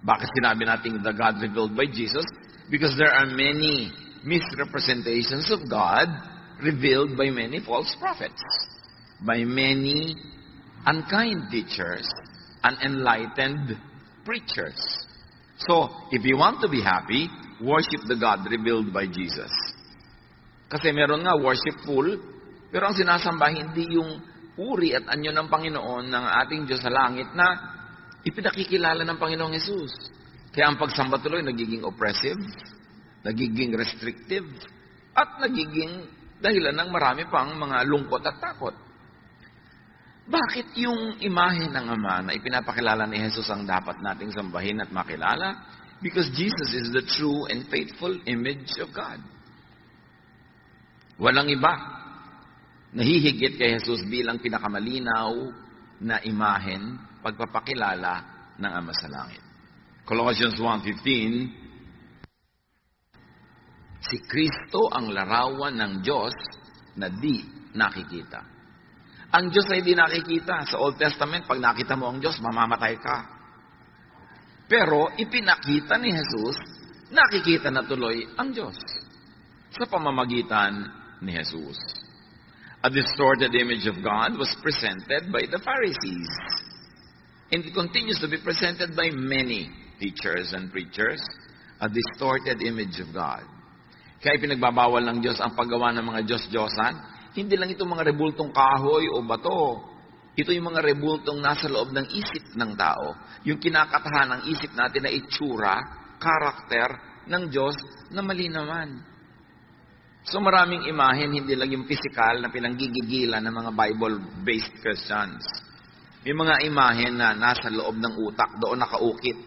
Bakit sinabi natin the God revealed by Jesus? Because there are many misrepresentations of God revealed by many false prophets, by many unkind teachers, unenlightened preachers. So, if you want to be happy, worship the God revealed by Jesus. Kasi meron nga worshipful, pero ang sinasamba hindi yung uri at anyo ng Panginoon ng ating Diyos sa langit na ipinakikilala ng Panginoong Hesus. Kaya ang pagsamba tuloy nagiging oppressive, nagiging restrictive, at nagiging dahilan ng marami pang mga lungkot at takot. Bakit yung imahe ng Ama na ipinapakilala ni Jesus ang dapat nating sambahin at makilala? Because Jesus is the true and faithful image of God. Walang iba nahihigit kay Jesus bilang pinakamalinaw na imahen, pagpapakilala ng Ama sa langit. Colossians 1:15, si Kristo ang larawan ng Diyos na di nakikita. Ang Diyos ay di nakikita. Sa Old Testament, pag nakita mo ang Diyos, mamamatay ka. Pero ipinakita ni Jesus, nakikita na tuloy ang Diyos sa pamamagitan ni Jesus. A distorted image of God was presented by the Pharisees. And it continues to be presented by many teachers and preachers, a distorted image of God. Kaya pinagbabawal ng Diyos ang paggawa ng mga Diyos-Diyosan. Hindi lang ito mga rebultong kahoy o bato. Ito yung mga rebultong nasa loob ng isip ng tao. Yung kinakatahan ng isip natin na itsura, karakter ng Diyos na mali naman. So maraming imahen, hindi lang yung physical na pinanggigigilan ng mga Bible-based Christians. May mga imahen na nasa loob ng utak, doon nakaukit,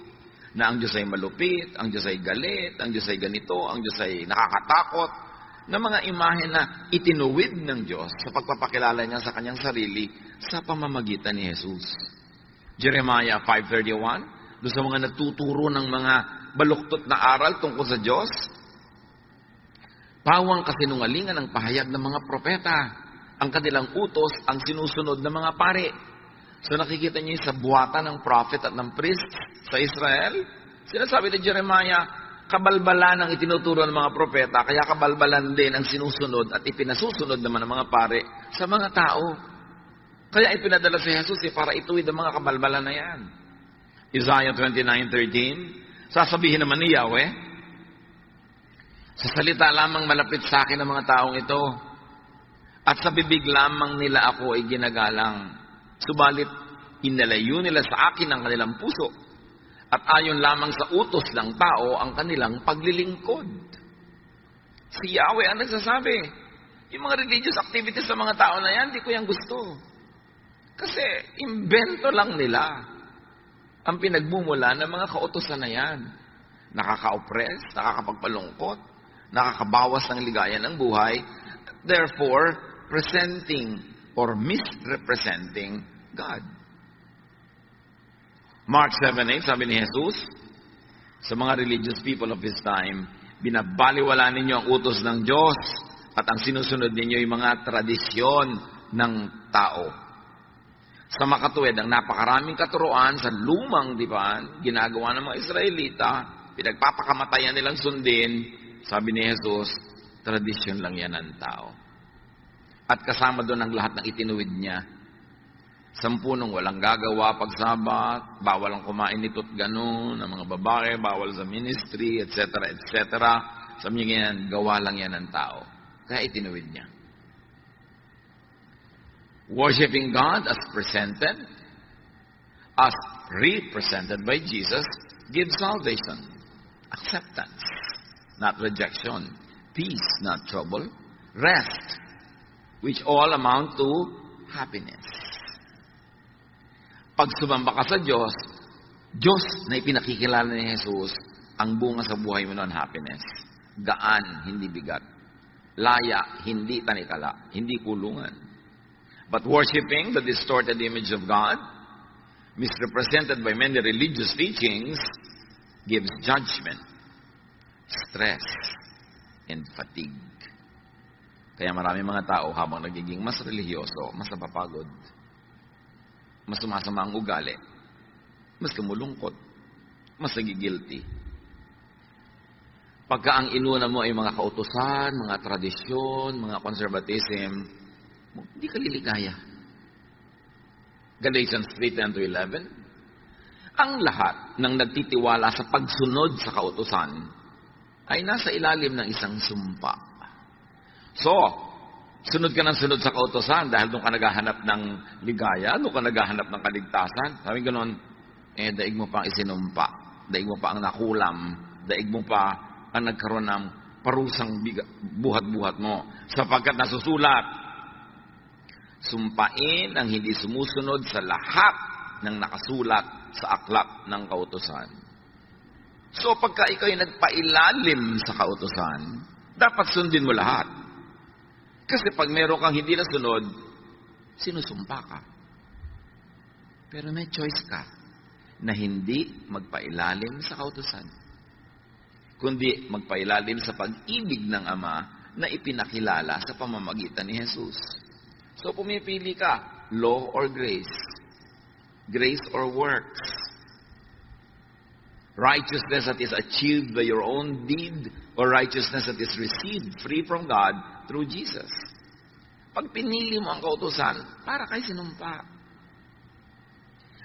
na ang Diyos ay malupit, ang Diyos ay galit, ang Diyos ay ganito, ang Diyos ay nakakatakot, na mga imahen na itinuwid ng Diyos sa pagpapakilala niya sa kanyang sarili sa pamamagitan ni Jesus. Jeremiah 5:31, doon sa mga natuturo ng mga baluktot na aral tungkol sa Diyos, pawang kasinungalingan ang pahayag ng mga propeta. Ang kanilang utos ang sinusunod ng mga pare. So nakikita niyo sa buwatan ng prophet at ng priest sa Israel. Sinasabi ni Jeremiah, kabalbalan ang itinuturo ng mga propeta, kaya kabalbalan din ang sinusunod at ipinasusunod naman ng mga pare sa mga tao. Kaya ipinadala si Jesus para ituwid ang mga kabalbalan na yan. Isaiah 29:13, sasabihin naman ni Yahweh, sa salita lamang malapit sa akin ang mga taong ito, at sa bibig lamang nila ako ay ginagalang. Subalit, inalayo nila sa akin ang kanilang puso, at ayon lamang sa utos ng tao ang kanilang paglilingkod. Si Yahweh ang nagsasabi. Yung mga religious activities sa mga tao na yan, di ko yan gusto. Kasi, imbento lang nila ang pinagmumula ng mga kautosan na yan. Nakaka-oppress, nakakapagpalungkot, nakakabawas ng ligaya ng buhay, therefore, presenting or misrepresenting God. Mark 7:8, sabi ni Jesus, sa mga religious people of His time, binabaliwala ninyo ang utos ng Diyos at ang sinusunod ninyo yung mga tradisyon ng tao. Sa makatuwid, ang napakaraming katuruan sa lumang dipan, ginagawa ng mga Israelita, pinagpapakamatayan nilang sundin. Sabi ni Jesus, tradisyon lang yan ng tao. At kasama doon ang lahat ng itinuwid niya. 10 walang gagawa pag Sabat, bawal ang kumain nito't gano'n, ang mga babae, bawal sa ministry, etc., etc. Sabi niya yan, gawa lang yan ng tao. Kaya itinuwid niya. Worshipping God as presented, as represented by Jesus, gives salvation, acceptance, not rejection, peace, not trouble, rest, which all amount to happiness. Pag sumamba ka sa Diyos, Diyos na ipinakikilala ni Jesus, ang bunga sa buhay mo noon, happiness. Gaan, hindi bigat. Laya, hindi tanikala, hindi kulungan. But worshiping the distorted image of God, misrepresented by many religious teachings, gives judgment, stress, and fatigue. Kaya marami mga tao habang nagiging mas religyoso, mas napapagod, mas sumasama ang ugali, mas lumulungkot, mas nagigilty. Pagka ang inuna mo ay mga kautusan, mga tradisyon, mga conservatism, hindi ka liligaya. Galatians 3:10-11. Ang lahat ng nagtitiwala sa pagsunod sa kautusan ay nasa ilalim ng isang sumpa. So, sunod ka ng sunod sa kautusan dahil doon ka naghahanap ng ligaya, doon ka naghahanap ng kaligtasan. Sabi gano'n, daig mo pa ang isinumpa, daig mo pa ang nakulam, daig mo pa ang nagkaroon ng parusang buhat-buhat mo. Sapagkat nasusulat, sumpain ang hindi sumusunod sa lahat ng nakasulat sa aklat ng kautusan. So pagka ikaw ay nagpailalim sa kautusan, dapat sundin mo lahat. Kasi pag meron kang hindi nasunod, sinusumpa ka. Pero may choice ka na hindi magpailalim sa kautusan, kundi magpailalim sa pag-ibig ng Ama na ipinakilala sa pamamagitan ni Jesus. So pumipili ka, law or grace? Grace or works? Righteousness that is achieved by your own deed or righteousness that is received free from God through Jesus? Pag pinili mo ang kautusan, para kay sinumpa.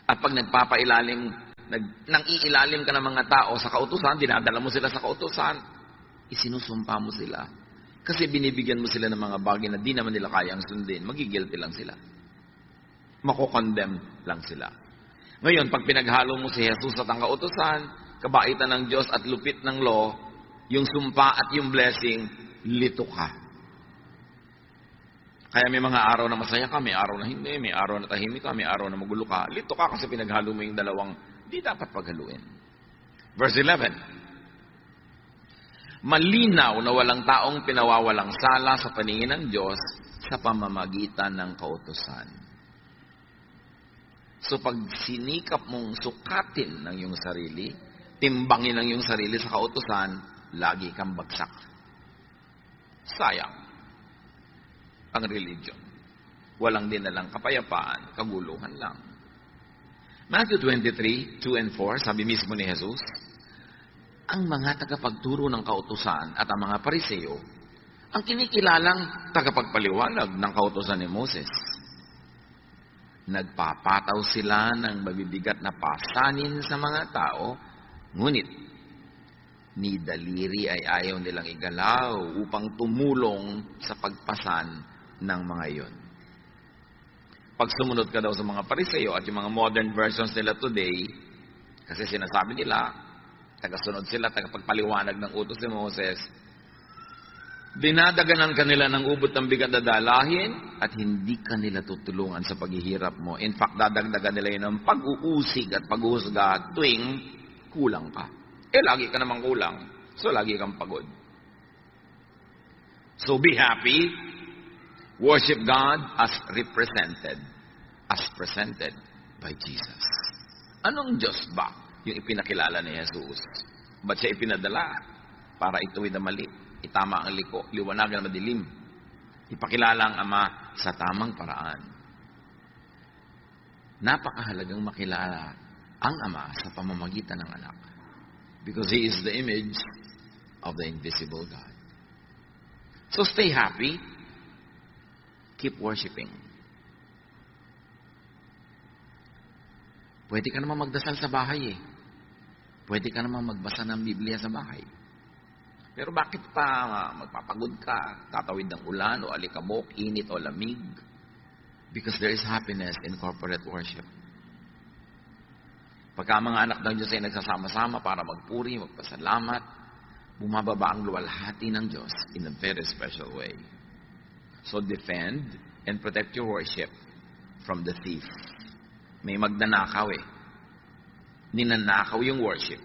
At pag nang iilalim ka ng mga tao sa kautusan, dinadala mo sila sa kautusan, isinusumpa mo sila. Kasi binibigyan mo sila ng mga bagay na di naman nila kayang sundin, magigilty lang sila. Mako-condemn lang sila. Ngayon, pag pinaghalo mo si Jesus at ang kautusan, kabaitan ng Diyos at lupit ng law, yung sumpa at yung blessing, lito ka. Kaya may mga araw na masaya ka, may araw na hindi, may araw na tahimik ka, may araw na magulo ka. Lito ka kasi pinaghalo mo yung dalawang di dapat paghaluin. Verse 11. Malinaw na walang taong pinawawalang sala sa paningin ng Diyos sa pamamagitan ng kautusan. So pag sinikap mong sukatin ng iyong sarili, timbangin ang iyong sarili sa kautusan, lagi kang bagsak. Sayang ang religion. Walang dinalang kapayapaan, kaguluhan lang. Matthew 23:2-4, sabi mismo ni Jesus, ang mga tagapagturo ng kautusan at ang mga Pariseo, ang kinikilalang tagapagpaliwanag ng kautusan ni Moses. Nagpapataw sila ng mabibigat na pasanin sa mga tao, ngunit ni daliri ay ayaw nilang igalaw upang tumulong sa pagpasan ng mga iyon. Pag sumunod ka daw sa mga Pariseo at yung mga modern versions nila today, kasi sinasabi nila, tagasunod sila, tagapagpaliwanag ng utos ni Moses, dinadaganan kanila ng ubot ng bigat na dalahin at hindi kanila tutulungan sa paghihirap mo. In fact, dadagdagan nila yun ng pag-uusig at paghuhusga tuwing kulang ka. Lagi ka namang kulang. So, lagi kang pagod. So, be happy. Worship God as represented, as presented by Jesus. Anong Diyos ba yung ipinakilala ni Jesus? Ba't siya ipinadala? Para ituwid na mali, itama ang liko, liwanagan na madilim. Ipakilala ang Ama sa tamang paraan. Napakahalagang makilala ang Ama sa pamamagitan ng anak. Because He is the image of the invisible God. So stay happy. Keep worshiping. Pwede ka naman magdasal sa bahay eh. Pwede ka naman magbasa ng Biblia sa bahay. Pero bakit pa magpapagod ka? Tatawid ng ulan o alikabok, init o lamig? Because there is happiness in corporate worship. Pagka mga anak ng Diyos ay nagsasama-sama para magpuri, magpasalamat, bumababa ang luwalhati ng Diyos in a very special way. So defend and protect your worship from the thief. May magnanakaw eh. Ninanakaw yung worship.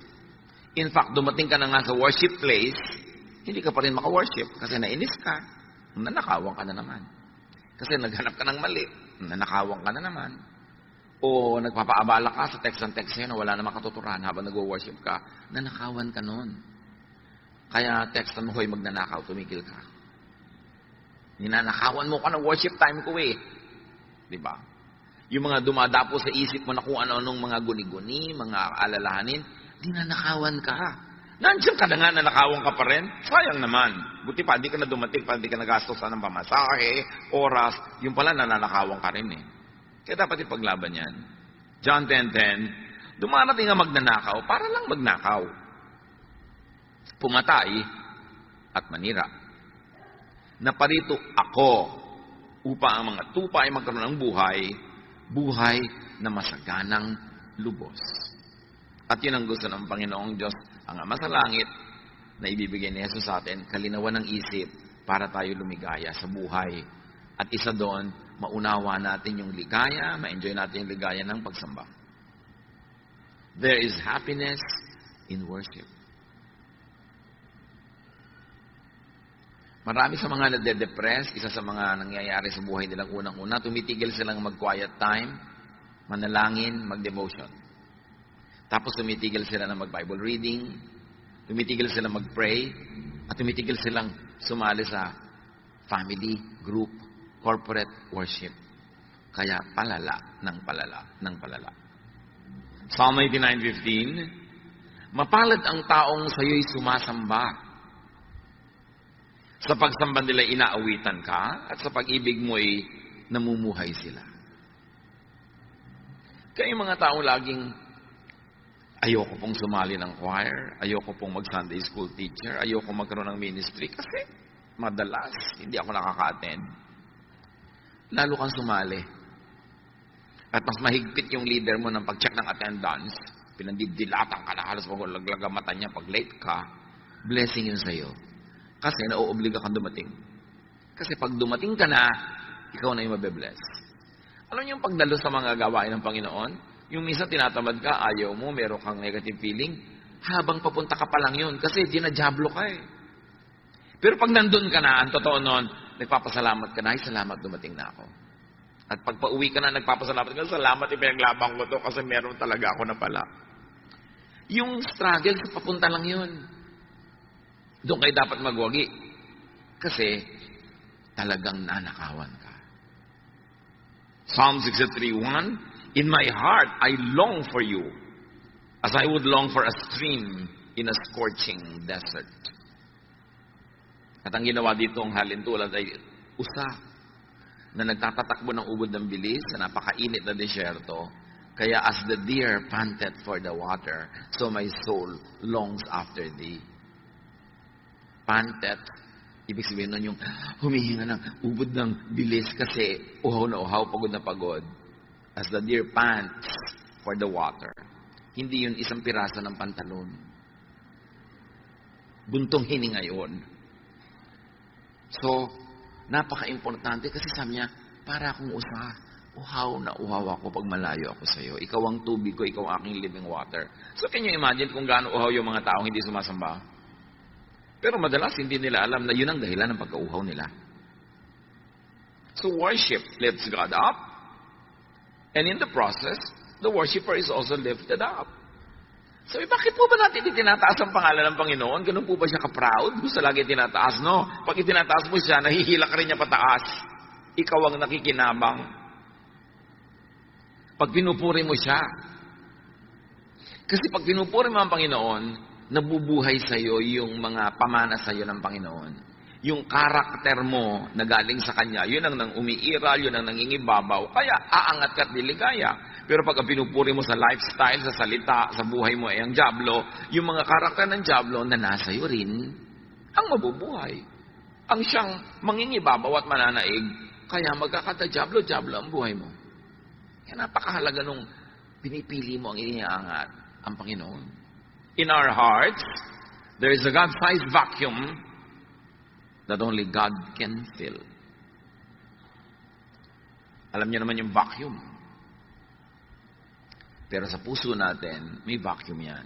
In fact, dumating ka na nga sa worship place, hindi ka pa rin maka-worship kasi nainis ka, nanakawan ka na naman. Kasi naghanap ka ng mali, nanakawan ka na naman. O nagpapaabala ka sa text and text na wala namang katuturan habang nag-worship ka, nanakawan ka nun. Kaya textan mo, hoy, magnanakaw, tumigil ka. Ninanakawan mo ka ng worship time ko eh. Diba? Yung mga dumadapo sa isip mo na kung ano-anong mga guni-guni, mga alalahanin, Dinanakawan ka. Nandiyan ka na nga, nanakawan ka pa rin. Sayang naman. Buti pa, hindi ka na dumating, pa hindi ka nagastosan ng pamasahe, oras. Yung pala, nananakawan ka rin eh. Kaya dapat ipaglaban yan. John 10:10, dumarating ang magnanakaw para lang magnakaw. Pumatay at manira. Naparito ako upang ang mga tupa ay magkaroon ng buhay na masaganang lubos. At yun ang gusto ng Panginoong Diyos, ang Ama sa Langit, na ibibigay ni Jesus sa atin, kalinawan ng isip para tayo lumigaya sa buhay. At isa doon, maunawa natin yung ligaya, ma-enjoy natin yung ligaya ng pagsamba. There is happiness in worship. Marami sa mga nade-depress, isa sa mga nangyayari sa buhay nilang unang-una, tumitigil silang mag-quiet time, manalangin, mag-devotion. Tapos tumitigil sila na mag-Bible reading, tumitigil sila mag-pray, at tumitigil silang sumali sa family, group, corporate worship. Kaya palala ng palala. Psalm 89:15, mapalad ang taong sa'yo'y sumasamba. Sa pagsamba nila inaawitan ka, at sa pag-ibig mo'y namumuhay sila. Kaya yung mga taong laging, ayoko pong sumali ng choir, ayoko pong mag-Sunday school teacher, ayoko magkaroon ng ministry, kasi madalas hindi ako nakaka-attend. Lalo kang sumali. At mas mahigpit yung leader mo ng pag-check ng attendance, pinandidilatan ka na halos maglaglag ang mata niya pag late ka, blessing yun sa'yo. Kasi nauobliga kang dumating. Kasi pag dumating ka na, ikaw na yung mabe-bless. Alam niyo yung pagdalo sa mga gawain ng Panginoon? Yung minsan tinatamad ka, ayaw mo, meron kang negative feeling, habang papunta ka pa lang yun. Kasi dinajablo ka eh. Pero pag nandun ka na, ang totoo nun, nagpapasalamat ka na, ay salamat dumating na ako. At pag pauwi ka na, nagpapasalamat ka, salamat ipinaglabang ko to kasi meron talaga ako na pala. Yung struggle, papunta lang yun. Doon kayo dapat magwagi. Kasi talagang nanakawan ka. Psalm 63:1, in my heart, I long for you, as I would long for a stream in a scorching desert. At ang ginawa dito ang halintulad ay usa na nagtatatakbo ng ubod ng bilis sa napakainit na desyerto. Kaya as the deer panted for the water, so my soul longs after thee. Panted, ibig sabihin nun yung humihinga ng ubod ng bilis kasi uhaw na uhaw, pagod na pagod. As the deer pants for the water. Hindi yun isang piraso ng pantalon. Buntong hininga yun. So, napaka-importante kasi sabi niya, para akong usa, uhaw na uhaw ako pag malayo ako sa iyo. Ikaw ang tubig ko, ikaw ang aking living water. So, can you imagine kung gaano uhaw yung mga taong hindi sumasamba? Pero madalas hindi nila alam na yun ang dahilan ng pagkauhaw nila. So worship lifts God up. And in the process, the worshiper is also lifted up. So bakit po ba natin itinataas ang pangalan ng Panginoon? Ganun po ba siya ka-proud? Gusto lagi tinataas, no? Pag itinataas mo siya, nahihila ka rin niya pataas. Ikaw ang nakikinabang. Pag pinupuri mo siya. Kasi pag pinupuri mo ang Panginoon, nabubuhay sa iyo yung mga pamana sa iyo ng Panginoon. Yung karakter mo na galing sa Kanya, yun ang nang umiiral, yun ang nangingibabaw, kaya aangat ka at diligaya. Pero pag pinupuri mo sa lifestyle, sa salita, sa buhay mo ay ang dyablo, yung mga karakter ng dyablo na nasa iyo rin, ang mabubuhay. Ang siyang mangingibabaw at mananaig, kaya magkakata-dyablo ang buhay mo. Kaya napakahalaga nung pinipili mo ang iniangat, ang Panginoon. In our hearts, there is a God-sized vacuum that only God can fill. Alam niyo naman yung vacuum. Pero sa puso natin, may vacuum yan.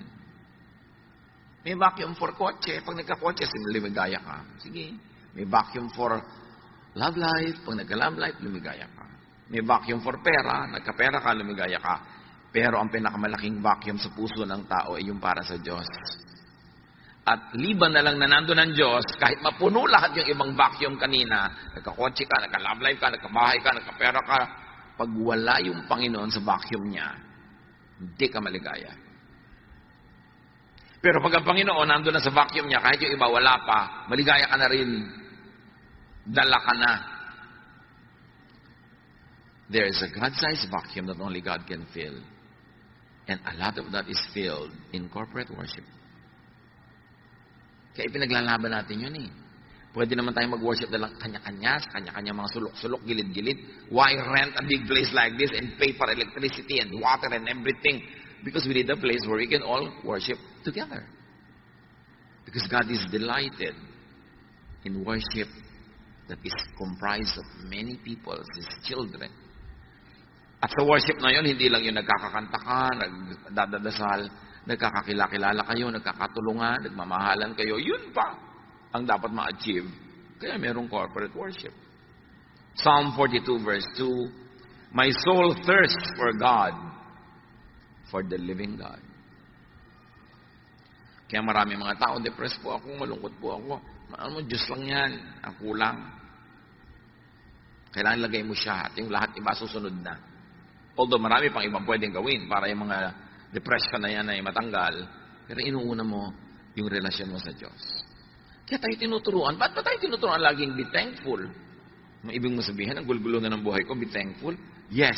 May vacuum for kotse. Pag nagka-kotse, lumigaya ka. Sige. May vacuum for love life. Pag nagka-love life, lumigaya ka. May vacuum for pera. Nagka-pera ka, lumigaya ka. Pero ang pinakamalaking vacuum sa puso ng tao ay yung para sa Diyos. At liban na lang na nandun ang Diyos, kahit mapuno lahat yung ibang vacuum kanina, nagka-kotse ka, nagka-love life ka, nagka-bahay ka, nagka-pera ka, pag wala yung Panginoon sa vacuum niya, hindi ka maligaya. Pero pag ang Panginoon nandun na sa vacuum niya, kahit yung iba wala pa, maligaya ka na rin. Dala ka na. There is a God-sized vacuum that only God can fill. And a lot of that is filled in corporate worship. Kaya ipinaglalaban natin yun eh. Pwede naman tayo mag-worship na lang kanya-kanya, sa kanya-kanya mga sulok-sulok, gilid-gilid. Why rent a big place like this and pay for electricity and water and everything? Because we need a place where we can all worship together. Because God is delighted in worship that is comprised of many people, His children. At sa worship na yun, hindi lang yung nagkakakanta ka, nagdadasal, nagkakakilala kayo, nagkakatulungan, nagmamahalan kayo. Yun pa ang dapat ma-achieve. Kaya merong corporate worship. Psalm 42 verse 2, my soul thirsts for God, for the living God. Kaya marami mga tao, depressed po ako, malungkot po ako. Ano mo, Diyos lang yan, ang kulang. Kailangan lagay mo siya at yung lahat iba susunod na. Although marami pang ibang pwedeng gawin para yung mga depression na yan ay matanggal, pero inuuna mo yung relasyon mo sa Diyos. Kaya tayo tinuturuan. Ba't ba tayo tinuturuan laging be thankful? May ibig mo sabihin, ang gulgulo na ng buhay ko, be thankful? Yes.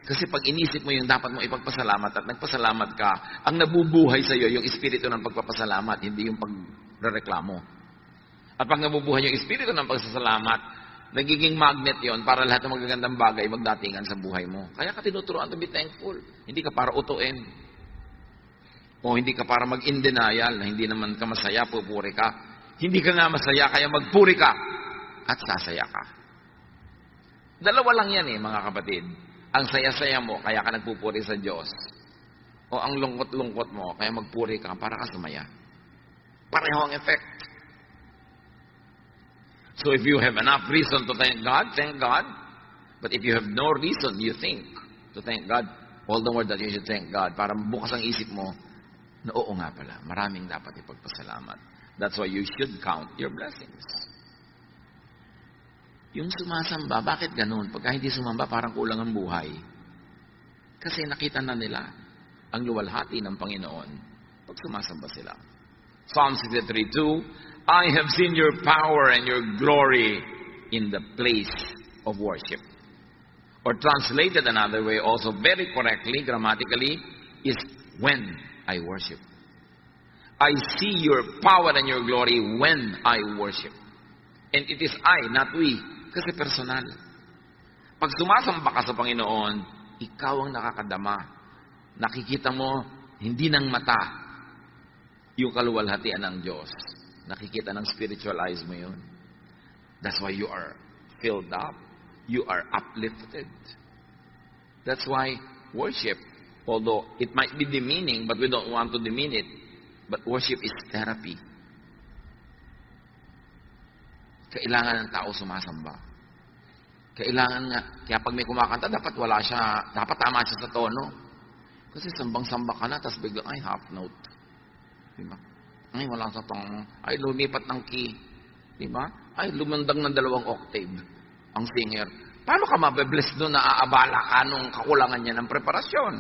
Kasi pag inisip mo yung dapat mo ipagpasalamat at nagpasalamat ka, ang nabubuhay sa iyo yung espiritu ng pagpapasalamat, hindi yung pagrereklamo. At pag nabubuhay yung espiritu ng pagsasalamat, nagiging magnet yon para lahat ng magagandang bagay magdatingan sa buhay mo. Kaya ka tinuturuan to be thankful. Hindi ka para utuin. O hindi ka para mag-in denial na hindi naman ka masaya, pupuri ka. Hindi ka nga masaya, kaya magpuri ka at sasaya ka. Dalawa lang yan mga kapatid. Ang saya-saya mo, kaya ka nagpupuri sa Diyos. O ang lungkot-lungkot mo, kaya magpuri ka para ka sumaya. Pareho ang effect. So if you have enough reason to thank God, thank God. But if you have no reason, you think to thank God, all the more that you should thank God. Para bukas ang isip mo, na oo nga pala, maraming dapat ipagpasalamat. That's why you should count your blessings. Yung sumasamba, bakit ganun? Pagka hindi sumamba, parang kulang ang buhay. Kasi nakita na nila ang luwalhati ng Panginoon pag sumasamba sila. Psalm 63:2, I have seen your power and your glory in the place of worship. Or translated another way, also very correctly, grammatically, is when I worship. I see your power and your glory when I worship. And it is I, not we. Kasi personal. Pag sumasamba ka sa Panginoon, ikaw ang nakakadama. Nakikita mo, hindi ng mata, yung kaluwalhatian ng Diyos. Nakikita ng spiritual eyes mo yun. That's why you are filled up. You are uplifted. That's why worship, although it might be demeaning, but we don't want to demean it, but worship is therapy. Kailangan ng tao sumasamba. Kailangan nga, kaya pag may kumakanta, dapat wala siya, dapat tama siya sa tono. Kasi sambang-samba ka na, tapos biglang, ay, half note. Diba? Ay, wala sa tono. Ay, lumipat ng key. Diba? Ay, lumandang ng 2 octave ang singer. Paano ka mabe-bless doon na aabala ka nung kakulangan niya ng preparasyon?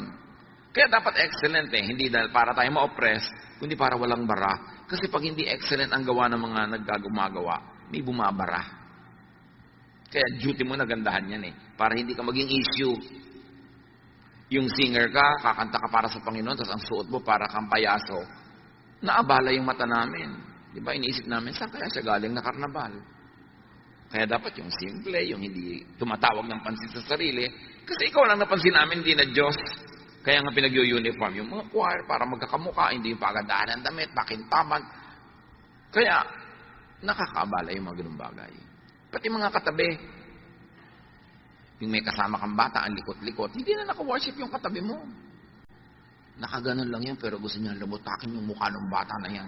Kaya dapat excellent hindi dahil para tayo ma-oppress, kundi para walang bara. Kasi pag hindi excellent ang gawa ng mga naggagumagawa, may bumabara. Kaya duty mo na gandahan yan para hindi ka maging issue. Yung singer ka, kakanta ka para sa Panginoon, tapos ang suot mo para kang payaso. Naabala yung mata namin. Di ba? Iniisip namin, saan kaya siya galing na karnabal? Kaya dapat yung simple, yung hindi tumatawag ng pansin sa sarili. Kasi ikaw lang napansin namin, hindi na Diyos. Kaya nga pinag-uniform yung mga choir para magkakamuka, hindi yung pagandaan ng damit, pakintaman. Kaya, nakakaabala yung mga ganung bagay. Pati mga katabi, yung may kasama kang bata, ang likot-likot, hindi na naka-worship yung katabi mo. Nakaganon lang yan, pero gusto niya lumutakin yung mukha ng bata na yan.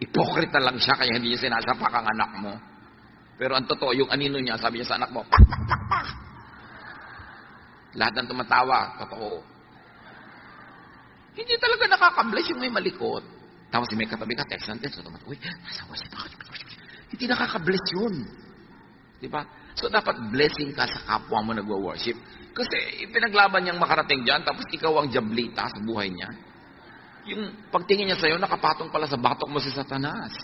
Ipokrita lang siya, kaya hindi niya sinasapak ang anak mo. Pero ang totoo, yung anino niya, sabi niya sa anak mo, pak, pak, pak, pak. Lahat ng tumatawa, totoo. Hindi talaga nakaka-bless yung may malikot. Tapos may katabi ka, text and text, so uy, nasa worship ako. Hindi nakaka-bless yun. Diba? So dapat blessing ka sa kapwa mo nagwa-worship. Kasi pinaglaban niyang makarating dyan, tapos ikaw ang jablita sa buhay niya. yung pagtingin niya sa'yo, nakapatong pala sa batok mo si Satanas.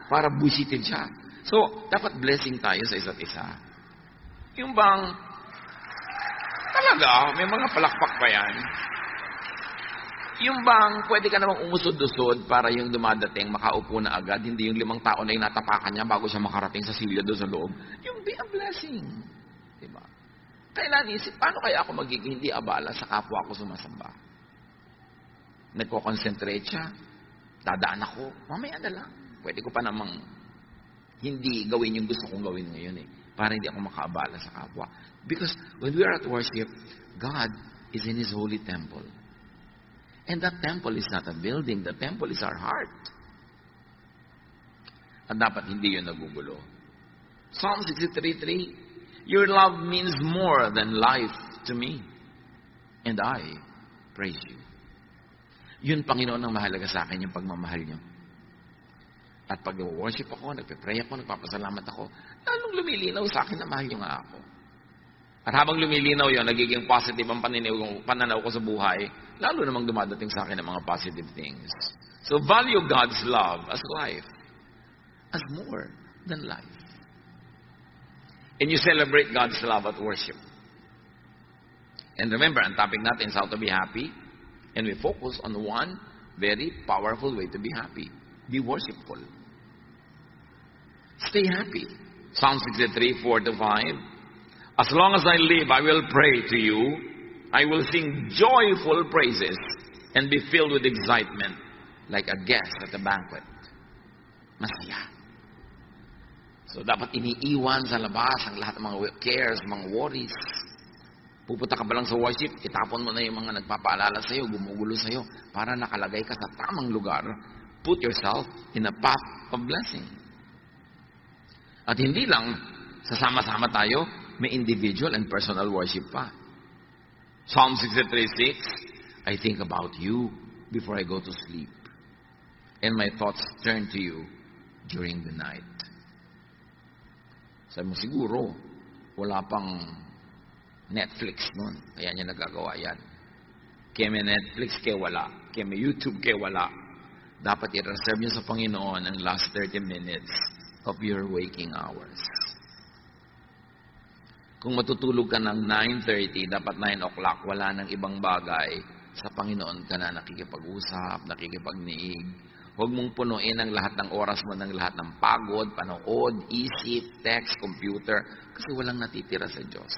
Para busitin siya. So, dapat blessing tayo sa isa't isa. Yung bang, talaga, may mga palakpak pa yan. Yung bang, pwede ka namang umusod-usod para yung dumadating, makaupo na agad, hindi yung 5 tao na yung natapakan niya bago siya makarating sa silya doon sa loob. Yung be a blessing. Diba? Kailan isip, paano kaya ako magiging hindi abala sa kapwa ko sumasamba? Nagko-concentrate siya, dadaan ako, mamaya na lang. Pwede ko pa namang hindi gawin yung gusto kong gawin ngayon para hindi ako makaabala sa kapwa. Because when we are at worship, God is in His holy temple. And that temple is not a building. The temple is our heart. At dapat hindi yun nagugulo. Psalm 63:3, your love means more than life to me. And I praise you. Yun, Panginoon, ang mahalaga sa akin, yung pagmamahal niyo. At pag worship ako, nagpe-pray ako, nagpapasalamat ako, lalong lumilinaw sa akin na mahal niyo nga ako. At habang lumilinaw yun, nagiging positive ang pananaw ko sa buhay, lalo namang dumadating sa akin ng mga positive things. So value God's love as life, as more than life. And you celebrate God's love at worship. And remember, ang topic natin is how to be happy. And we focus on one very powerful way to be happy. Be worshipful. Stay happy. Psalm 63, 4-5. As long as I live, I will pray to you. I will sing joyful praises and be filled with excitement like a guest at a banquet. Masaya. So, dapat iniiwan sa labas ang lahat ng mga cares, mga worries. Pupunta ka ba lang sa worship, itapon mo na yung mga nagpapaalala sa'yo, gumugulo sa'yo, para nakalagay ka sa tamang lugar. Put yourself in a path of blessing. At hindi lang, sasama-sama tayo, may individual and personal worship pa. Psalm 63:6, I think about you before I go to sleep. And my thoughts turn to you during the night. Sabi mo, siguro, wala pang Netflix nun. Kaya niya nagagawa yan. Kaya may Netflix, kaya wala. Kaya may YouTube, kaya wala. Dapat i-reserve niyo sa Panginoon ang last 30 minutes of your waking hours. Kung matutulog ka ng 9:30, dapat 9 o'clock, wala nang ibang bagay. Sa Panginoon ka na nakikipag-usap, nakikipag-niig. Huwag mong punuin ang lahat ng oras mo ng lahat ng pagod, panood, isip, text, computer, kasi walang natitira sa Diyos.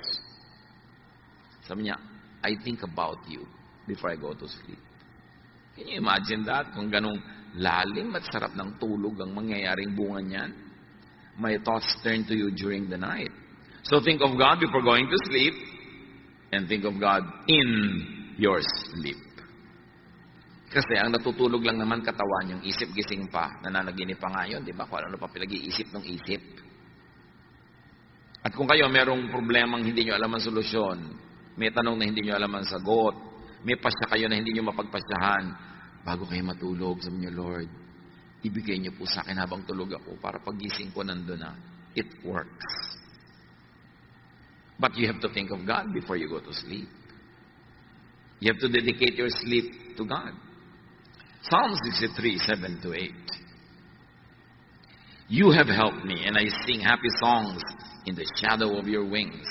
Sabi niya, I think about you before I go to sleep. Can you imagine that? Kung ganong lalim at sarap ng tulog ang mangyayaring bunga niyan, my thoughts turn to you during the night. So think of God before going to sleep, and think of God in your sleep. Kasi ang natutulog lang naman katawan, yung isip gising pa, nananaginip pa nga yun, di ba? Kung ano pa pinag-iisip ng isip. At kung kayo merong problemang hindi nyo alam ang solusyon, may tanong na hindi nyo alam ang sagot, may pasya kayo na hindi nyo mapagpasyahan, bago kayo matulog, sabi nyo, Lord, ibigay nyo po sa akin habang tulog ako para pagising ko nandun na. It works. But you have to think of God before you go to sleep. You have to dedicate your sleep to God. Psalm 63, 7-8. You have helped me, and I sing happy songs in the shadow of your wings.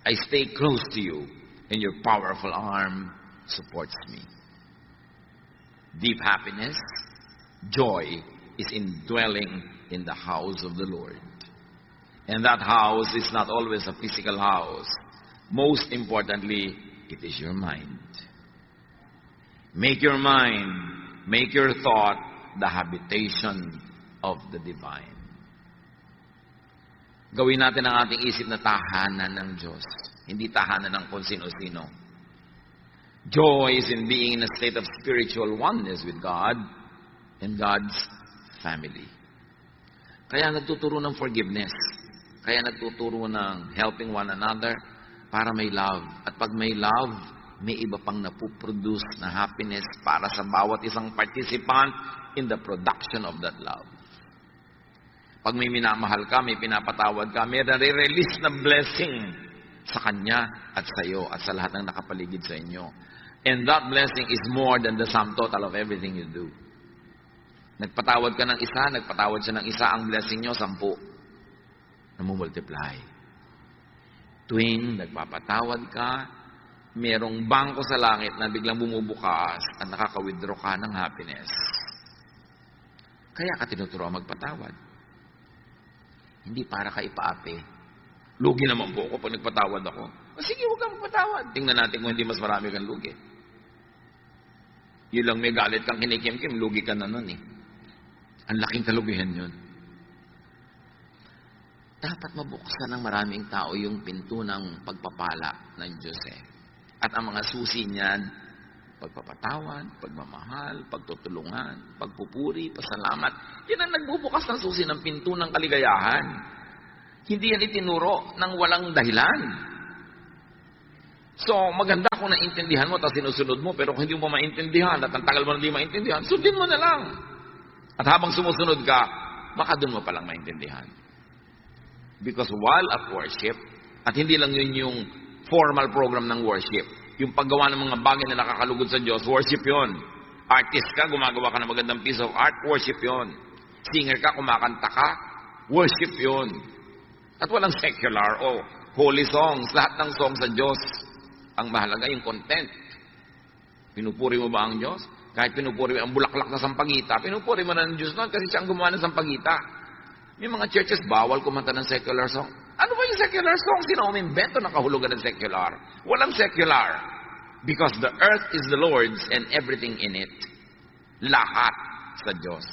I stay close to you, and your powerful arm supports me. Deep happiness, joy is indwelling in the house of the Lord. And that house is not always a physical house. Most importantly, it is your mind. Make your mind, make your thought the habitation of the divine. Gawin natin ang ating isip na tahanan ng Diyos, hindi tahanan ng kung sino-sino. Joy is in being in a state of spiritual oneness with God and God's family. Kaya nagtuturo ng forgiveness. Kaya nagtuturo ng helping one another para may love. At pag may love, may iba pang napuproduce na happiness para sa bawat isang participant in the production of that love. Pag may minamahal ka, may pinapatawad ka, may nare-release na blessing sa kanya at sa iyo at sa lahat ng nakapaligid sa inyo. And that blessing is more than the sum total of everything you do. Nagpatawad ka ng isa, nagpatawad siya ng isa, ang blessing nyo, 10. Namumultiply. Tuwing nagpapatawad ka, merong bangko sa langit na biglang bumubukas at nakaka-withdraw ka ng happiness. Kaya ka tinuturuan magpatawad. Hindi para ka ipaapi. Lugi naman po ako pag nagpatawad ako. O sige, huwag kang magpatawad. Tingnan natin kung hindi mas marami kang lugi. Yun lang may galit kang kinikim-kim, lugi ka na nun eh. Ang laking kalugihan yun. Dapat mabuksan ng maraming tao yung pinto ng pagpapala ng Diyos eh. At ang mga susi niyan, pagpapatawad, pagmamahal, pagtutulungan, pagpupuri, pasalamat. Yan ang nagbubukas ng susi ng pinto ng kaligayahan. Hindi yan itinuro ng walang dahilan. So, maganda kung naintindihan mo, tapos sinusunod mo, pero kung hindi mo maintindihan, at ang tagal mo na hindi maintindihan, sundin mo na lang. At habang sumusunod ka, baka doon mo palang maintindihan. Because while at worship, at hindi lang yun yung formal program ng worship, yung paggawa ng mga bagay na nakakalugod sa Diyos, worship yun. Artist ka, gumagawa ka ng magandang piece of art, worship yun. Singer ka, kumakanta ka, worship yun. At walang secular o holy songs, lahat ng songs sa Diyos. Ang mahalaga yung content. Pinupuri mo ba ang Diyos? Kahit pinupuri mo ang bulaklak na sampagita, pinupuri mo na ng Diyos noon kasi siya ang gumawa ng sampagita. May mga churches, bawal kumanta ng secular song. Ano ba yung secular song? Sino umimbento na kahulugan ng secular? Walang secular. Because the earth is the Lord's and everything in it. Lahat sa Diyos.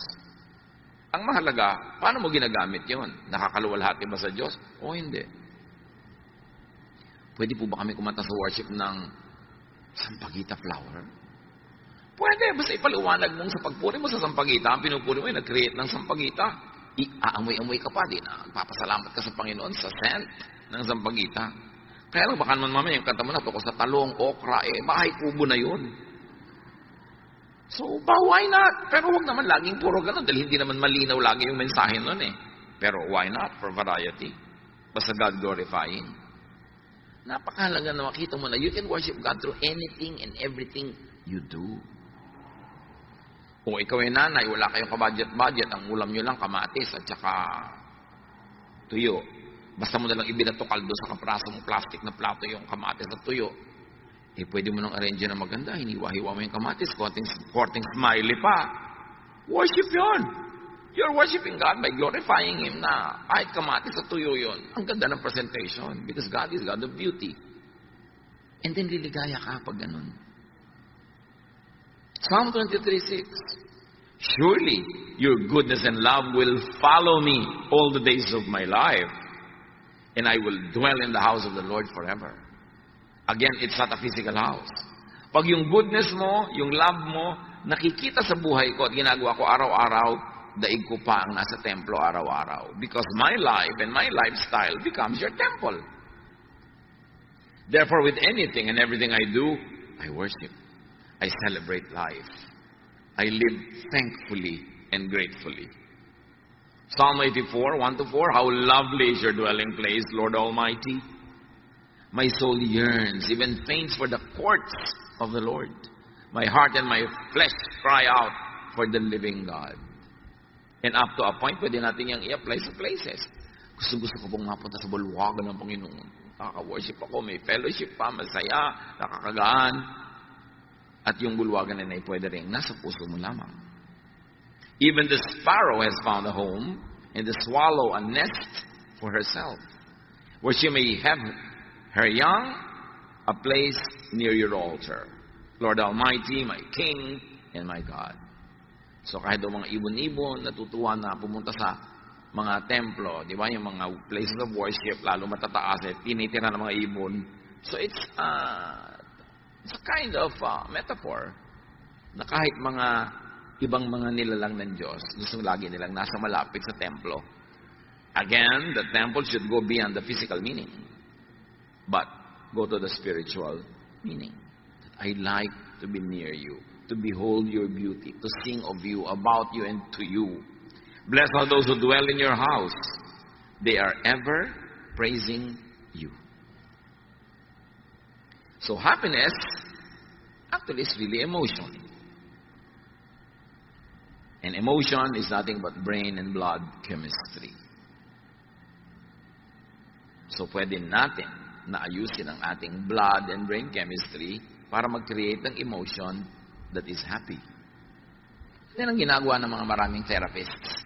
Ang mahalaga, paano mo ginagamit yun? Nakakaluwalhati ba sa Diyos? O hindi. Pwede po ba kami kumanta sa worship ng sampagita flower? Pwede, basta ipaliwanag mong sa pagpuri mo sa sampagita, ang pinupuri mo ay nag-create ng sampagita. Aamoy-amoy ka pa din, papasalamat ka sa Panginoon sa scent ng sampagita. Kaya lang, baka naman mamaya yung kanta mo na tukos sa talong, okra, bahay kubo na yun. So, why not? Pero huwag naman laging puro ganun, dahil hindi naman malinaw lagi yung mensahe nun eh. Pero why not? For variety. Basta God glorifying. Napakahalaga na makita mo na you can worship God through anything and everything you do. Kung ikaw ay nanay, wala kayong kabudget-budget, ang ulam nyo lang kamatis at saka tuyo. Basta mo nalang ibinatukal doon sa kapraso mong plastic na plato yung kamatis at tuyo. Pwede mo nang arrange na maganda, hiniwa-hiwa mo yung kamatis, korting smiley pa. Worship yun. You're worshiping God by glorifying Him na kahit kamatis at tuyo yun. Ang ganda ng presentation because God is God of beauty. And then liligaya ka pag ganun. Psalm 23:6. Surely your goodness and love will follow me all the days of my life, and I will dwell in the house of the Lord forever. Again, it's not a physical house. Pag yung goodness mo, yung love mo, nakikita sa buhay ko at ginagawa ko araw-araw, daig ko pa ang nasa templo araw-araw. Because my life and my lifestyle becomes your temple. Therefore, with anything and everything I do, I worship. I celebrate life. I live thankfully and gratefully. Psalm 84, 1-4, how lovely is your dwelling place, Lord Almighty. My soul yearns, even faints for the courts of the Lord. My heart and my flesh cry out for the living God. And up to a point, pwede natin yung i-apply sa places. Gusto ko pong mapunta sa bulwagan ng Panginoon. Nakaka-worship ako, may fellowship pa, masaya, nakakagaan. At yung bulwagan na pwede rin nasa puso mo lamang. Even the sparrow has found a home, and the swallow a nest for herself, where she may have her young, a place near your altar. Lord Almighty, my King, and my God. So kahit daw mga ibon-ibon, natutuwa na pumunta sa mga templo, di ba? Yung mga places of worship, lalo matataas, tinitira ng mga ibon. So it's a kind of metaphor na kahit mga ibang mga nilalang ng Diyos, gusto lagi nilang nasa malapit sa templo. Again, the temple should go beyond the physical meaning, but go to the spiritual meaning. I like to be near you, to behold your beauty, to sing of you, about you, and to you. Blessed are those who dwell in your house. They are ever praising you. So happiness, Actually, it's really emotion. And emotion is nothing but brain and blood chemistry. So, pwede natin na ayusin ang ating blood and brain chemistry para mag-create ng emotion that is happy. Yan ang ginagawa ng mga maraming therapists.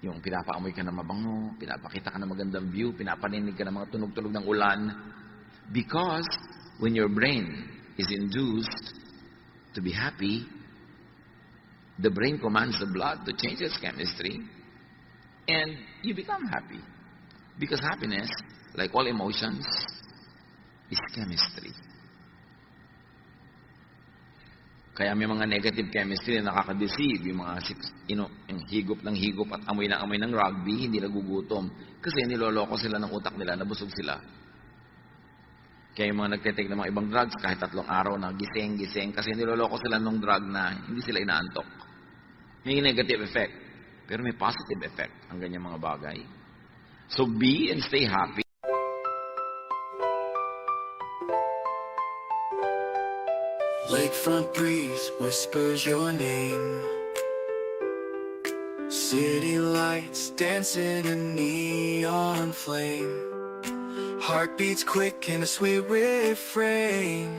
Yung pinapaamoy ka na mabango, pinapakita ka na magandang view, pinapaninig ka ng mga tunog-tunog ng ulan. Because when your brain is induced to be happy, the brain commands the blood to change its chemistry, and you become happy. Because happiness, like all emotions, is chemistry. Kaya may mga negative chemistry na nakaka-deceive. Yung mga yung higop ng higop at amoy ng rugby, hindi nagugutom. Kasi niloloko sila ng utak nila, nabusog sila. Kaya yung mga nagtetake ng mga ibang drugs, kahit 3 araw na gising, kasi niloloko sila ng drug na hindi sila inaantok. May negative effect. Pero may positive effect ang ganyang mga bagay. So be and stay happy. Lakefront breeze whispers your name. City lights dancing in neon flame. Heartbeats quick in a sweet refrain.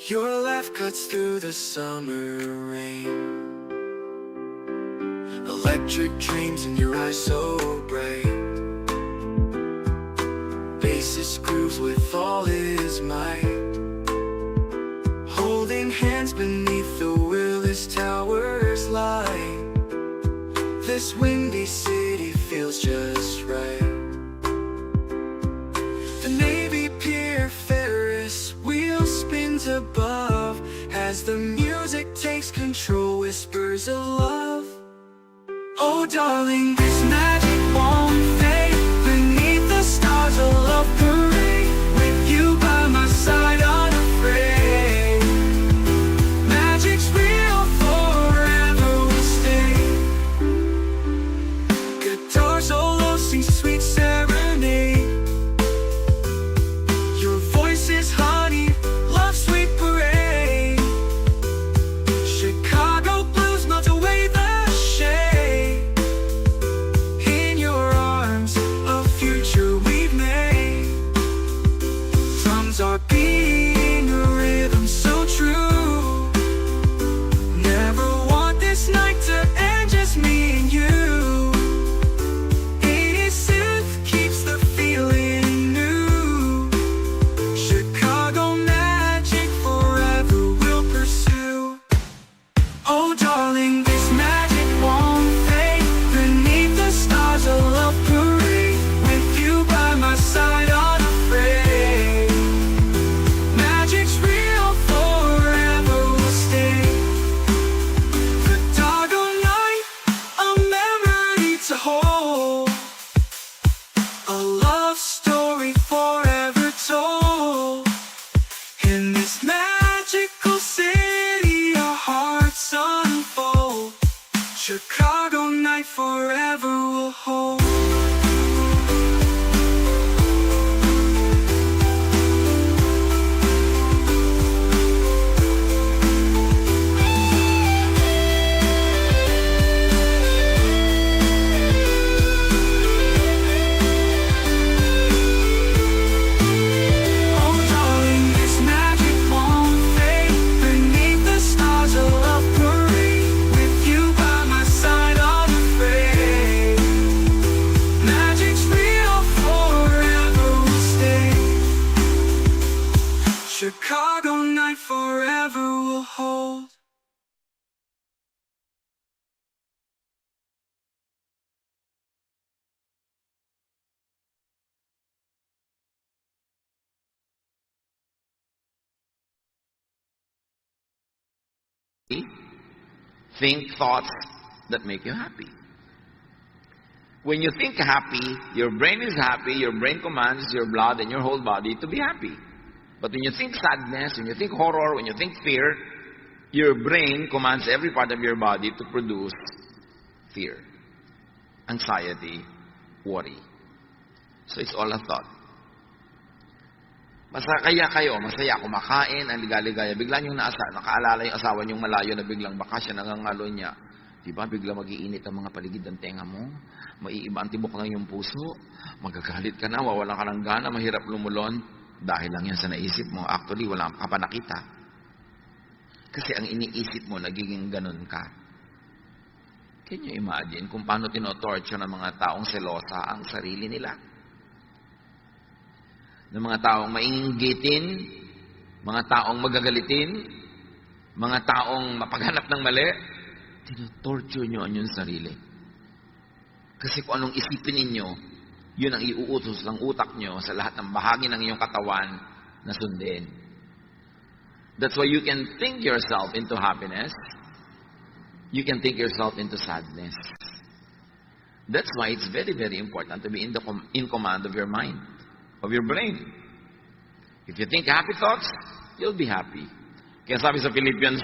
Your laugh cuts through the summer rain. Electric dreams in your eyes so bright. Bassist grooves with all his might. Holding hands beneath the Willis Towers light. This windy city feels just right. The Navy Pier Ferris wheel spins above as the music takes control, whispers of love. Oh darling, this magic won't fade. Beneath the stars a love parade. With you by my side unafraid. Magic's real, forever will stay. Guitar solo sing sweet serenade. Your voice is honey, love sweet parade. Chicago blues melt away the shade. In your arms, a future we've made. Drums are beating a rhythm so true. Never want this night to end, just me and you. 80s synth keeps the feeling new. Chicago magic forever will pursue. Oh darling, this magic won't fade. Beneath the stars a love parade. With you by my side unafraid. Magic's real, forever will stay. The Dago night, a memory to hold. A love story forever told. In this magical city, our hearts unfold. Chicago night forever will hold. Oh darling, this magic won't fade. Beneath the stars a love parade. With you by my side unafraid. Magic's real, forever will stay. Chicago night forever will hold. Think thoughts that make you happy. When you think happy, your brain is happy, your brain commands your blood and your whole body to be happy. But when you think sadness, when you think horror, when you think fear, your brain commands every part of your body to produce fear, anxiety, worry. So it's all a thought. Masaya, kumakain, ang ligaligaya. Bigla niyong nakaalala yung asawa niyong malayo na biglang bakasyon, nangangalo niya. Diba, bigla mag-iinit ang mga paligid ng tenga mo. Maiiba ang tibok ng iyong puso. Magagalit ka na, wawalan ka ng gana, mahirap lumulon. Dahil lang yan sa naisip mo. Actually, wala ka pa nakita. Kasi ang iniisip mo, nagiging ganun ka. Can you imagine kung paano tinotorture ng mga taong selosa ang sarili nila? Ng mga taong mainggitin, mga taong magagalitin, mga taong mapaghanap ng mali, tinotorture nyo ang inyong sarili. Kasi kung anong isipin ninyo, yun ang iuutos ng utak nyo sa lahat ng bahagi ng iyong katawan na sundin. That's why you can think yourself into happiness. You can think yourself into sadness. That's why it's very, very important to be in command of your mind, of your brain. If you think happy thoughts, you'll be happy. Kaya sabi sa Philippians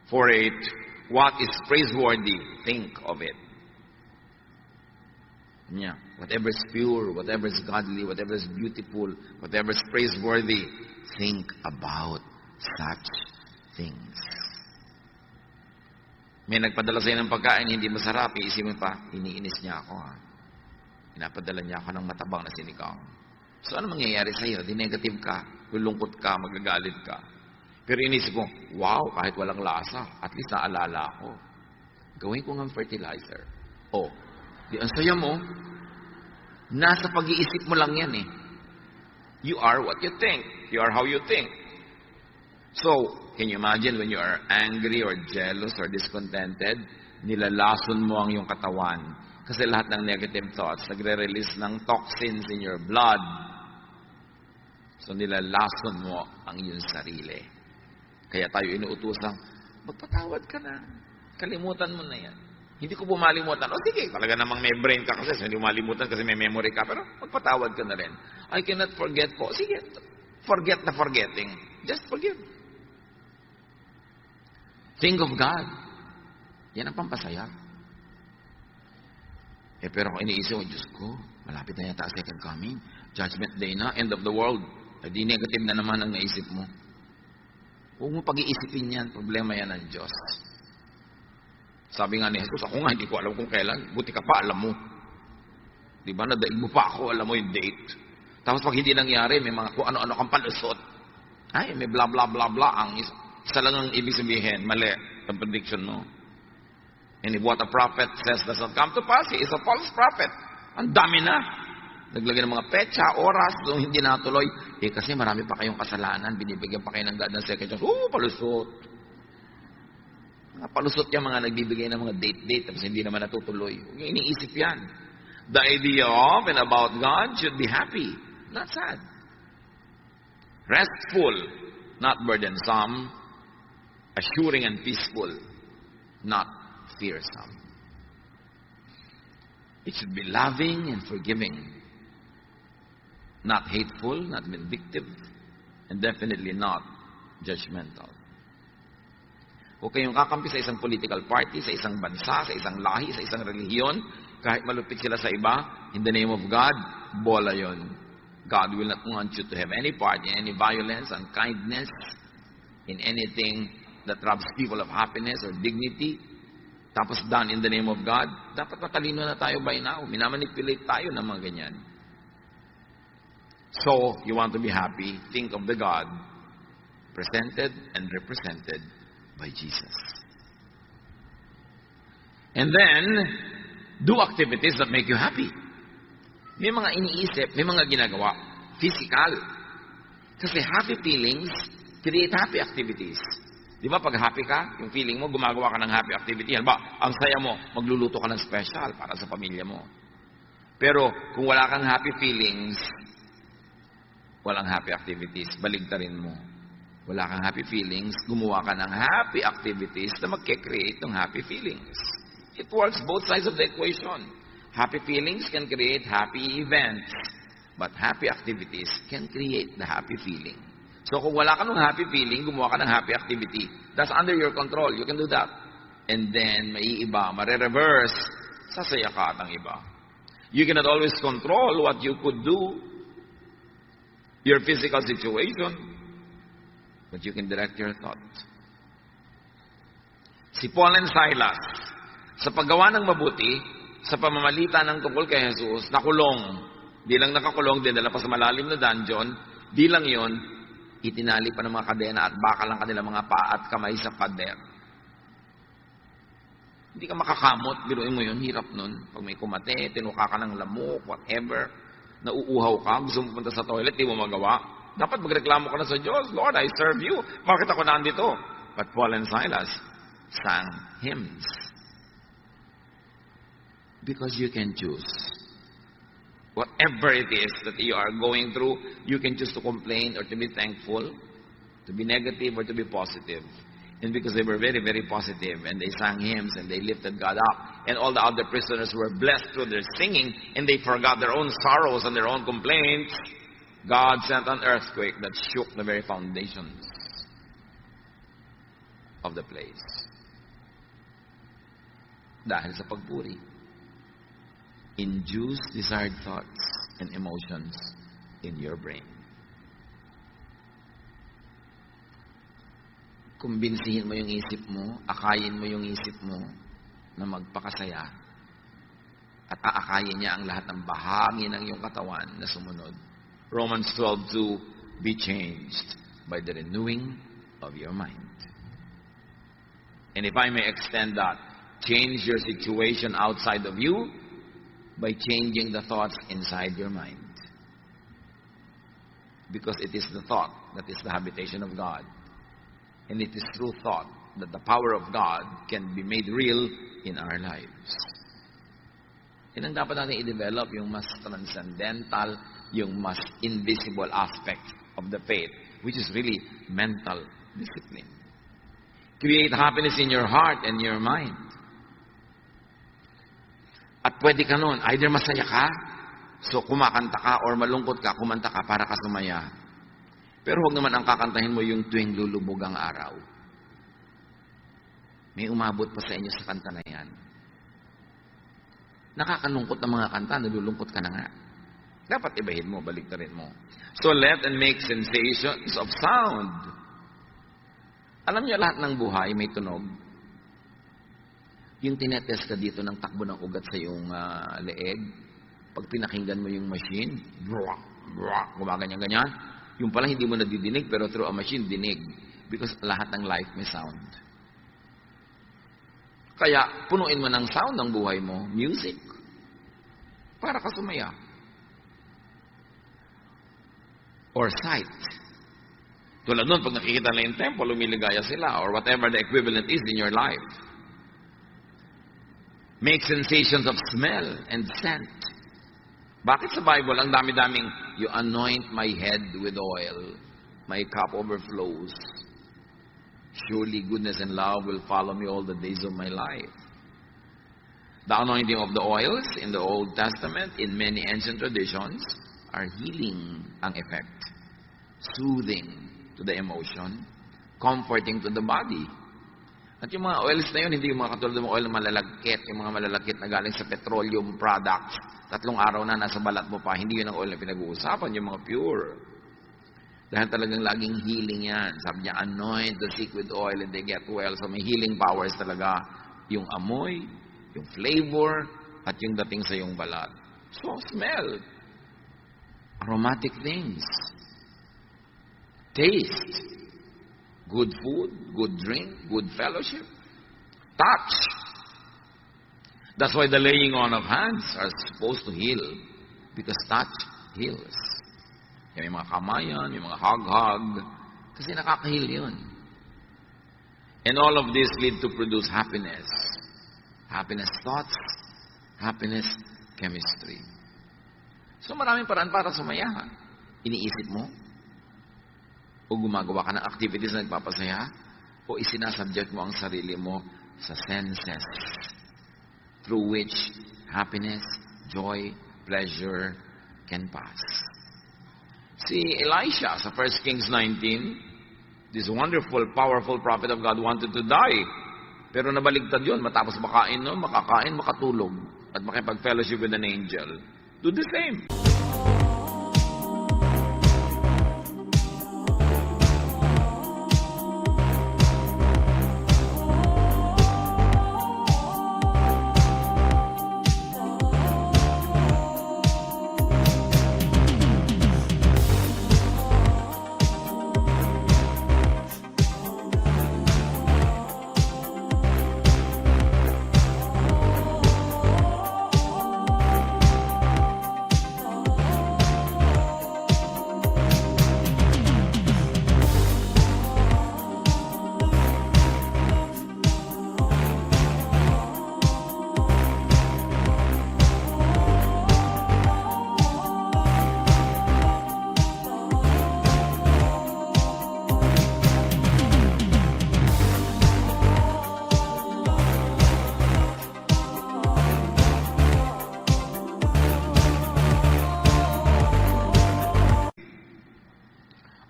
4:8, what is praiseworthy, think of it. Yeah. Whatever is pure, whatever is godly, whatever is beautiful, whatever is praiseworthy, think about such things. May nagpadala sa'yo ng pagkain, hindi masarap, iisipin pa, iniinis niya ako. Pinapadala niya ako ng matabang na sinigang. So ano mangyayari sa'yo? Di negative ka, lulungkot ka, magagalit ka. Pero inisip ko, wow, kahit walang lasa, at least naalala ako. Gawin ko ng fertilizer. Di ang saya mo, nasa pag-iisip mo lang yan eh. You are what you think. You are how you think. So, can you imagine when you are angry or jealous or discontented, nilalason mo ang iyong katawan. Kasi lahat ng negative thoughts, nagre-release ng toxins in your blood. So, nilalason mo ang iyong sarili. Kaya tayo inuutosang, magpatawad ka na. Kalimutan mo na yan. Hindi ko bumalimutan. Sige, talaga namang may brain ka kasi hindi malimutan kasi may memory ka. Pero magpatawad ka na rin. I cannot forget po. Sige, forget na forgetting. Just forgive. Think of God. Yan ang pampasaya. Pero kung iniisip mo, Diyos ko, malapit na yata second coming. Judgment day na, end of the world. Di negative na naman ang naisip mo. Huwag mo pag-iisipin yan. Problema yan ng Diyos. Sabi nga ni Jesus, ako nga hindi ko alam kung kailan. Buti ka pa, alam mo. Diba? Nadaig mo pa ako, alam mo yung date. Tapos pag hindi nangyari, may mga kung ano-ano kang palusot. Ay, may blah blah blah blah. Ang isa lang ang ibig sabihin, mali ang prediction mo. And if what a prophet says does not come to pass, he is a false prophet. Ang dami na. Naglagay ng mga petsa, oras, kung hindi natuloy. Kasi marami pa kayong kasalanan, binibigyan pa kayo ng God ng second chance. Palusot. Mga palusot yung mga nagbibigay ng mga date, tapos hindi naman natutuloy. Huwag yung iniisip yan. The idea of and about God should be happy, not sad. Restful, not burdensome. Assuring and peaceful, not fearsome. It should be loving and forgiving, not hateful, not vindictive, and definitely not judgmental. Huwag kayong kakampi sa isang political party, sa isang bansa, sa isang lahi, sa isang relihiyon, kahit malupit sila sa iba, in the name of God, bola yon. God will not want you to have any part in any violence, unkindness, in anything that robs people of happiness or dignity. Tapos done in the name of God. Dapat matalino na tayo by now. Minamanipulate tayo ng mga ganyan. So, you want to be happy, think of the God presented and represented by Jesus. And then, do activities that make you happy. May mga iniisip, may mga ginagawa. Physical. Kasi happy feelings create happy activities. Di ba pag happy ka, yung feeling mo, gumagawa ka ng happy activity. Halimbawa, ang saya mo, magluluto ka ng special para sa pamilya mo. Pero kung wala kang happy feelings, walang happy activities, baligtarin mo. Wala kang happy feelings, gumawa ka ng happy activities na magke-create ng happy feelings. It works both sides of the equation. Happy feelings can create happy events, but happy activities can create the happy feeling. So kung wala ka ng happy feeling, gumawa ka ng happy activity. That's under your control. You can do that. And then, maiiba, mare-reverse, sasaya ka at ang iba. You cannot always control what you could do. your physical situation, but you can direct your thoughts. Si Paul and Silas, sa paggawa ng mabuti, sa pamamagitan ng tungkol kay Jesus, nakulong. Di lang nakakulong, dinala pa sa malalim na dungeon. Di lang yon, itinali pa ng mga kadena at bakal ang kanilang mga paa at kamay sa pader. Hindi ka makakamot, biruin mo yun, hirap nun. Pag may kumate, tinuka ka ng lamok, whatever, nauuhaw ka, gusto mo punta sa toilet, di mo magawa. Dapat magreklamo ka na sa Diyos, Lord, I serve you. Bakit ako nandito? But Paul and Silas sang hymns. Because you can choose. Whatever it is that you are going through, you can choose to complain or to be thankful, to be negative or to be positive. And because they were very, very positive, and they sang hymns, and they lifted God up, and all the other prisoners were blessed through their singing, and they forgot their own sorrows and their own complaints, God sent an earthquake that shook the very foundations of the place. Dahil sa pagpuri. Induce desired thoughts and emotions in your brain. Kumbinsihin mo yung isip mo, akayin mo yung isip mo na magpakasaya at aakayin niya ang lahat ng bahagi ng iyong katawan na sumunod. Romans 12:2, be changed by the renewing of your mind. And if I may extend that, change your situation outside of you by changing the thoughts inside your mind. Because it is the thought that is the habitation of God. And it is through thought that the power of God can be made real in our lives. Yan ang dapat natin i-develop, yung mas transcendental, yung mas invisible aspect of the faith, which is really mental discipline. Create happiness in your heart and your mind. At pwede ka nun, either masaya ka, so kumakanta ka, or malungkot ka, kumanta ka para ka sumaya. Pero huwag naman ang kakantahin mo yung tuwing lulubog ang araw. May umabot pa sa inyo sa kanta na yan. Nakakalungkot na mga kanta, nalulungkot ka na nga. Dapat ibahin mo, baliktarin mo. So let and make sensations of sound. Alam niyo, lahat ng buhay may tunog. Yung tinetest ka dito ng takbo ng ugat sa iyong leeg, pag pinakinggan mo yung machine, gumaganyan-ganyan, yung pala hindi mo nadidinig, pero through a machine, dinig. Because lahat ng life may sound. Kaya, punuin mo ng sound ang buhay mo, music. Para ka sumaya. Or sight. Tulad nun, pag nakikita na yung temple, lumiligaya sila, or whatever the equivalent is in your life. Make sensations of smell and scent. Bakit sa Bible, ang dami-daming, you anoint my head with oil, my cup overflows. Surely goodness and love will follow me all the days of my life. The anointing of the oils in the Old Testament, in many ancient traditions, are healing ang effect. Soothing to the emotion, comforting to the body. At yung mga oils na yun, hindi yung mga katulad ng oil na malalagkit, yung mga malalagkit na galing sa petroleum products, 3 araw na nasa balat mo pa, hindi yun ang oil na pinag-uusapan, yung mga pure. Dahil talagang laging healing yan. Sabi niya, anoint the sick with oil and they get well. So may healing powers talaga. Yung amoy, yung flavor, at yung dating sa yung balat. So, smell. Aromatic things. Taste. Good food, good drink, good fellowship. Touch. That's why the laying on of hands are supposed to heal. Because touch heals. May mga kamayan, may mga hug-hug. Kasi nakaka-heal yun. And all of this lead to produce happiness. Happiness thoughts, happiness chemistry. So maraming paraan para sumaya. Iniisip mo, o gumagawa ka ng activities na nagpapasaya, o isinasubject mo ang sarili mo sa senses through which happiness, joy, pleasure can pass. Si Elisha sa 1 Kings 19, this wonderful, powerful prophet of God wanted to die. Pero nabaligtad yun, matapos makakain, makatulog, at makipag-fellowship with an angel. Do the same.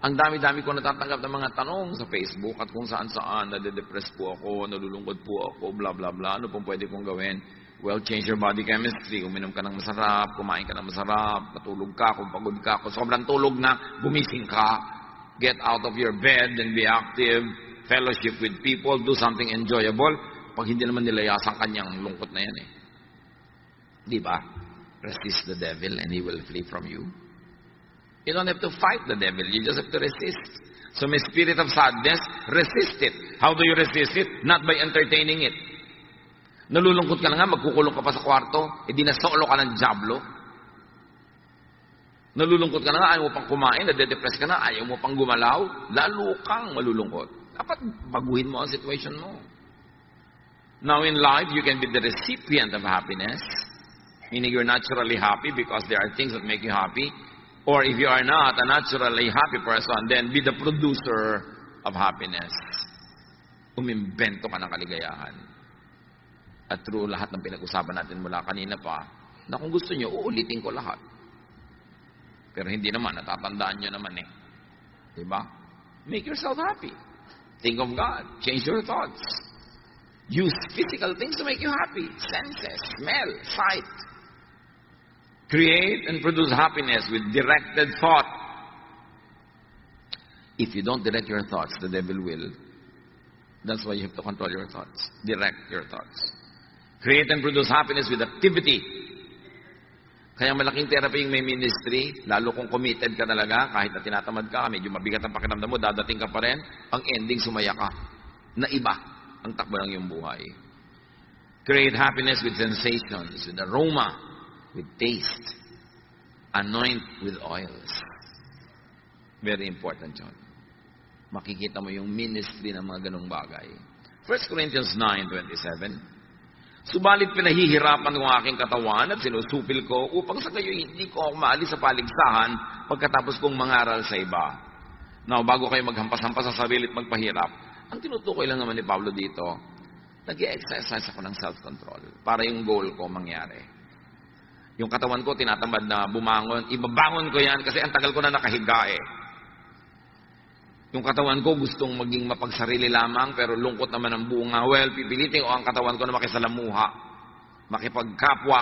Ang dami-dami ko natatanggap ng mga tanong sa Facebook at kung saan-saan, nade-depress po ako, nalulungkot po ako, bla bla bla. Ano pong pwede kong gawin? Well, change your body chemistry. Uminom ka ng masarap, kumain ka ng masarap, patulog ka, kung pagod ka, kung sobrang tulog na, gumising ka. Get out of your bed and be active. Fellowship with people, do something enjoyable. Pag hindi naman nilayasan kanyang lungkot na yan eh. Di ba? Resist the devil and he will flee from you. You don't have to fight the devil. You just have to resist. So may spirit of sadness, resist it. How do you resist it? Not by entertaining it. Nalulungkot ka na nga, magkukulong ka pa sa kwarto, di nasolo ka ng diablo. Nalulungkot ka na nga, ayaw mo pang kumain, nade-depress ka na, ayaw mo pang gumalaw, lalo kang malulungkot. Dapat baguhin mo ang situation mo. Now in life, you can be the recipient of happiness, meaning you're naturally happy because there are things that make you happy. Or if you are not a naturally happy person, then be the producer of happiness. Umimbento ka ng kaligayahan. At through lahat ng pinag-usapan natin mula kanina pa, na kung gusto nyo, uulitin ko lahat. Pero hindi naman, natatandaan nyo naman eh. Diba? Make yourself happy. Think of God. Change your thoughts. Use physical things to make you happy. Senses, smell, sight. Create and produce happiness with directed thought. If you don't direct your thoughts, the devil will. That's why you have to control your thoughts. Direct your thoughts. Create and produce happiness with activity. Kaya malaking therapy yung may ministry, lalo kung committed ka talaga, kahit na tinatamad ka, medyo mabigat ang pakiramdam mo, dadating ka pa rin, ang ending sumaya ka. Na iba ang takbo ng iyong buhay. Create happiness with sensations, with aroma, with taste. Anoint with oils. Very important yun. Makikita mo yung ministry ng mga ganong bagay. 1 Corinthians 9:27. Subalit pinahihirapan ko ang aking katawan at sinusupil ko upang sa gayon hindi ko ako maalis sa paligsahan pagkatapos kong mangaral sa iba. Now, bago kayo maghampas-hampas sa sarili at magpahirap, ang tinutukoy lang naman ni Pablo dito, nag-i-exercise ako ng self-control para yung goal ko mangyari. Yung katawan ko, tinatamad na bumangon. Ibabangon ko yan kasi ang tagal ko na nakahiga eh. Yung katawan ko, gustong maging mapagsarili lamang, pero lungkot naman ang bunga. Well, pipilitin ko ang katawan ko na makisalamuha, makipagkapwa,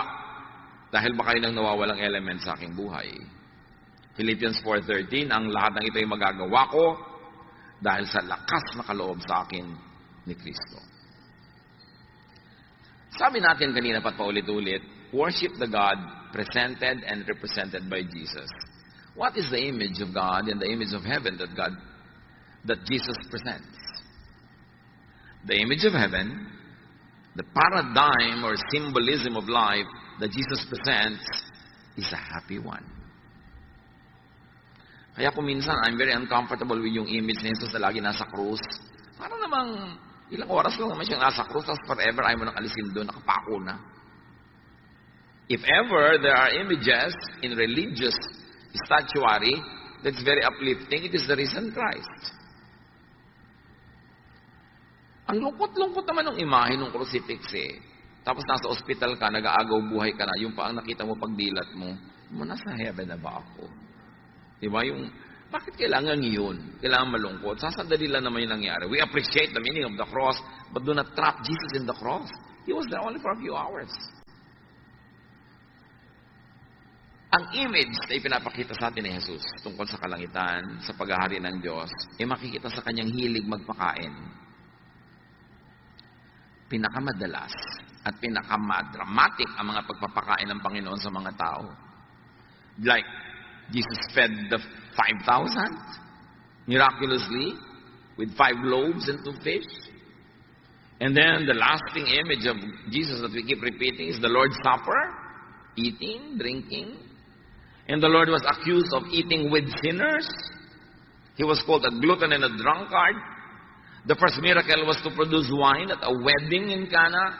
dahil baka yun ang nawawalang element sa aking buhay. Philippians 4:13, ang lahat ng ito ay magagawa ko dahil sa lakas na kaloob sa akin ni Kristo. Sabi natin kanina pat paulit-ulit, worship the God presented and represented by Jesus. What is the image of God and the image of heaven that Jesus presents? The image of heaven, the paradigm or symbolism of life that Jesus presents is a happy one. Kaya kung minsan, I'm very uncomfortable with yung image ni Jesus na lagi nasa krus. Para namang ilang oras lang naman siya nasa krus, tapos forever ayaw mo nang alisin doon, nakapako na. If ever there are images in religious statuary that's very uplifting, it is the risen Christ. Ang lungkot-lungkot naman ng imahe ng crucifix eh. Tapos nasa ospital ka, nag-aagaw buhay ka na, yung pa ang nakita mo pagdilat mo, nasa heaven na ba ako? Diba? Bakit kailangan yun? Kailangan malungkot. Sasandali lang naman yung nangyari. We appreciate the meaning of the cross, but do not trap Jesus in the cross. He was there only for a few hours. Ang image na ipinapakita sa atin ni Jesus tungkol sa kalangitan, sa paghahari ng Diyos, ay makikita sa kanyang hilig magpakain. Pinakamadalas at pinakamadramatic ang mga pagpapakain ng Panginoon sa mga tao. Like, Jesus fed the 5,000 miraculously with 5 loaves and 2 fish. And then the lasting image of Jesus that we keep repeating is the Lord's Supper, eating, drinking. And the Lord was accused of eating with sinners. He was called a glutton and a drunkard. The first miracle was to produce wine at a wedding in Cana.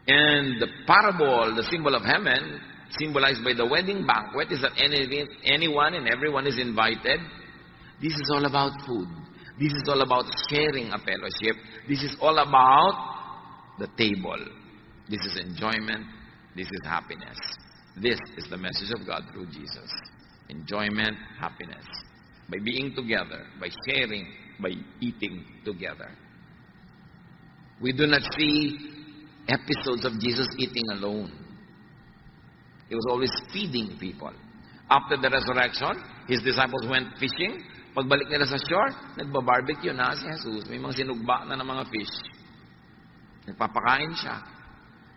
And the parable, the symbol of heaven, symbolized by the wedding banquet, is that anyone and everyone is invited. This is all about food. This is all about sharing a fellowship. This is all about the table. This is enjoyment. This is happiness. This is the message of God through Jesus. Enjoyment, happiness. by being together, by sharing, by eating together. We do not see episodes of Jesus eating alone. He was always feeding people. After the resurrection, His disciples went fishing. Pagbalik nila sa shore, nagbabarbecue na si Jesus. May mga sinugba na ng mga fish. Nagpapakain siya.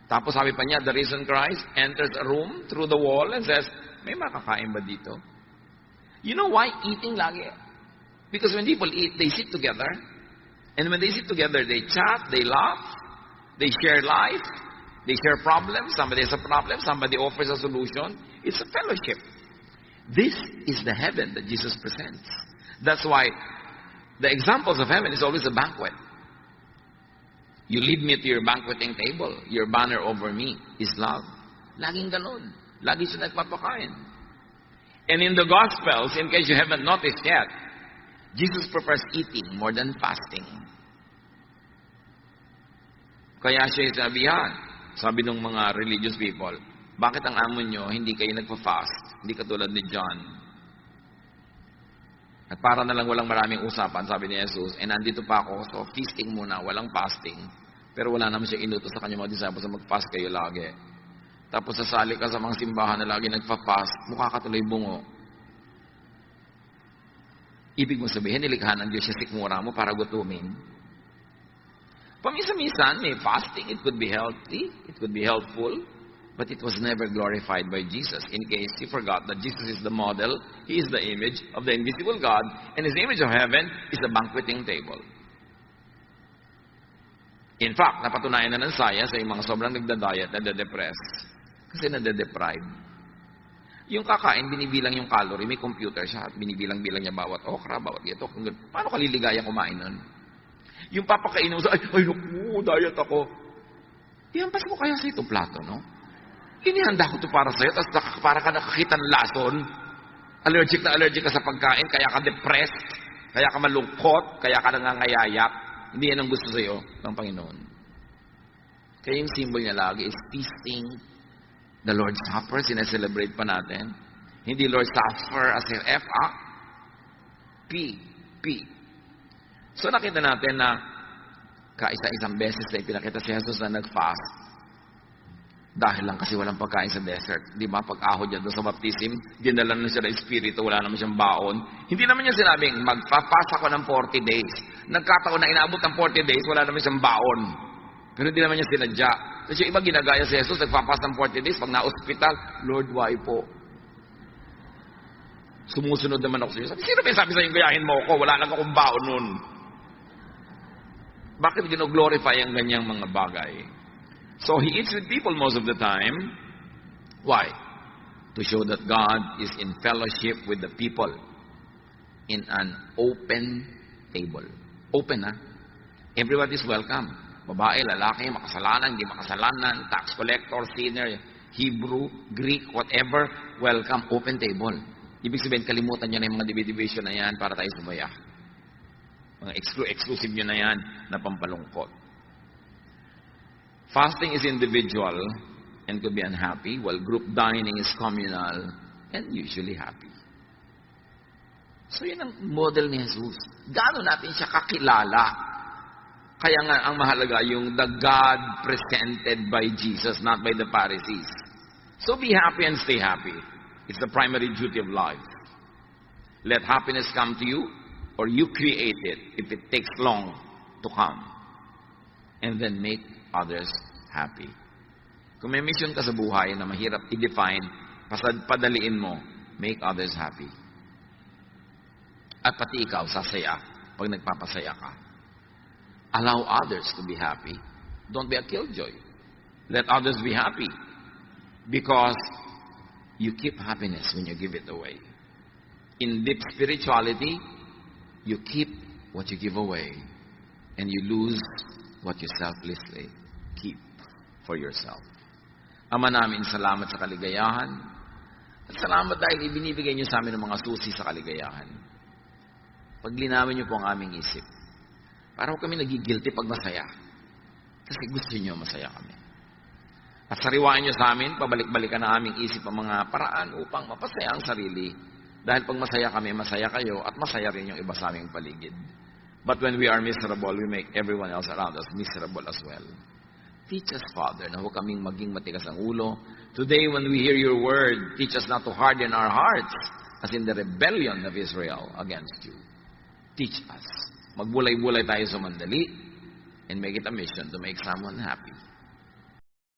Tapos sabi pa niya, the risen Christ enters a room through the wall and says, may makakain ba dito? You know why eating lagi? Because when people eat, they sit together. And when they sit together, they chat, they laugh, they share life, they share problems. Somebody has a problem, somebody offers a solution. It's a fellowship. This is the heaven that Jesus presents. That's why the examples of heaven is always a banquet. You lead me to your banqueting table. Your banner over me is love. Laging ganun. Lagi siya nagpapakain. And in the Gospels, in case you haven't noticed yet, Jesus prefers eating more than fasting. Kaya siya sabihan, sabi ng mga religious people, bakit ang amo nyo hindi kayo nagpa-fast? Hindi katulad ni John. At para na lang walang maraming usapan, sabi ni Jesus, nandito pa ako, so feasting muna, walang fasting. Pero wala naman siya inutos sa kanyang mga disciples na mag-fast kayo lagi. Tapos sasali ka sa mga simbahan na lagi nagpa-fast, mukha ka tuloy bungo. Ibig mo sabihin, nilikha ng Diyos siya sikmura mo para gutumin. Paminsan-minsan, may fasting. It could be healthy. It could be helpful. But it was never glorified by Jesus. In case you forgot that Jesus is the model, He is the image of the invisible God, and His image of heaven is the banqueting table. In fact, napatunayan na ng science sa mga sobrang nagda-diet, nade-depress. Kasi nade-deprive. Yung kakain, binibilang yung calorie, may computer siya, binibilang-bilang niya bawat okra, bawat ito. Paano ka liligaya kumain nun? Yung papakainin mo sa, ay naku, diet ako. Ihampas mo kaya sa itong plato, no? Inihanda ko ito para sa'yo, tapos para ka nakakita ng lason. Allergic na allergic ka sa pagkain, kaya ka depressed, kaya ka malungkot, kaya ka nangangayayak. Hindi yan ang gusto sa'yo ng Panginoon. Kaya yung symbol niya lagi is feasting. The Lord's Supper, sineselebrate pa natin. Hindi Lord's Supper as in F-A. P. So nakita natin na kaisa-isang beses na ipinakita si Jesus na nag-fast dahil lang kasi walang pagkain sa desert. Di ba? Pag-ahod niya doon sa baptism, dinala na siya ng Espiritu, wala naman siyang baon. Hindi naman niya sinabing, magpa-fast ako ng 40 days. Nagkataon na inaabot ng 40 days, wala naman siyang baon. Pero hindi naman niya sinadya. Kasi yung iba ginagaya si Jesus, nagpa-fast ng 40 days, pag na-hospital, Lord, why po? Sumusunod naman ako sa iyo. Sino ba sabi sa'yo, gayahin mo ako? Wala lang akong baon nun. Bakit gino-glorify ang ganyang mga bagay? So, He eats with people most of the time. Why? To show that God is in fellowship with the people in an open table. Open, ha? Everybody is welcome. Babae, lalaki, makasalanan, hindi makasalanan, tax collector, sinner, Hebrew, Greek, whatever, welcome, open table. Ibig sabihin, kalimutan nyo na yung mga division na yan para tayo sumaya. Mga exclusive nyo na yan na pampalungkot. Fasting is individual and could be unhappy, while group dining is communal and usually happy. So yun ang model ni Jesus. Gaano natin siya kakilala? Kaya nga ang mahalaga yung the God presented by Jesus, not by the Pharisees. So be happy and stay happy. It's the primary duty of life. Let happiness come to you, or you create it if it takes long to come. And then make others happy. Kung may mission ka sa buhay na mahirap i-define, padaliin mo, make others happy. At pati ikaw, sasaya pag nagpapasaya ka. Allow others to be happy. Don't be a killjoy. Let others be happy. Because you keep happiness when you give it away. In deep spirituality, you keep what you give away. And you lose what you selflessly keep for yourself. Ama namin, salamat sa kaligayahan. At salamat dahil ibinibigay niyo sa amin ng mga susi sa kaligayahan. Paglinawin niyo po ang aming isip. Para kami nagigilty pag masaya. Kasi gusto niyo masaya kami. At sariwain niyo sa amin, pabalik-balikan ang aming isip ang mga paraan upang mapasaya ang sarili Dahil pag masaya kami, masaya kayo, at masaya rin yung iba sa aming paligid. But when we are miserable, we make everyone else around us miserable as well. Teach us, Father, na huwag kaming maging matigas ang ulo. Today, when we hear your word, teach us not to harden our hearts, as in the rebellion of Israel against you. Teach us. Magbulay-bulay tayo sa mandali, and make it a mission to make someone happy.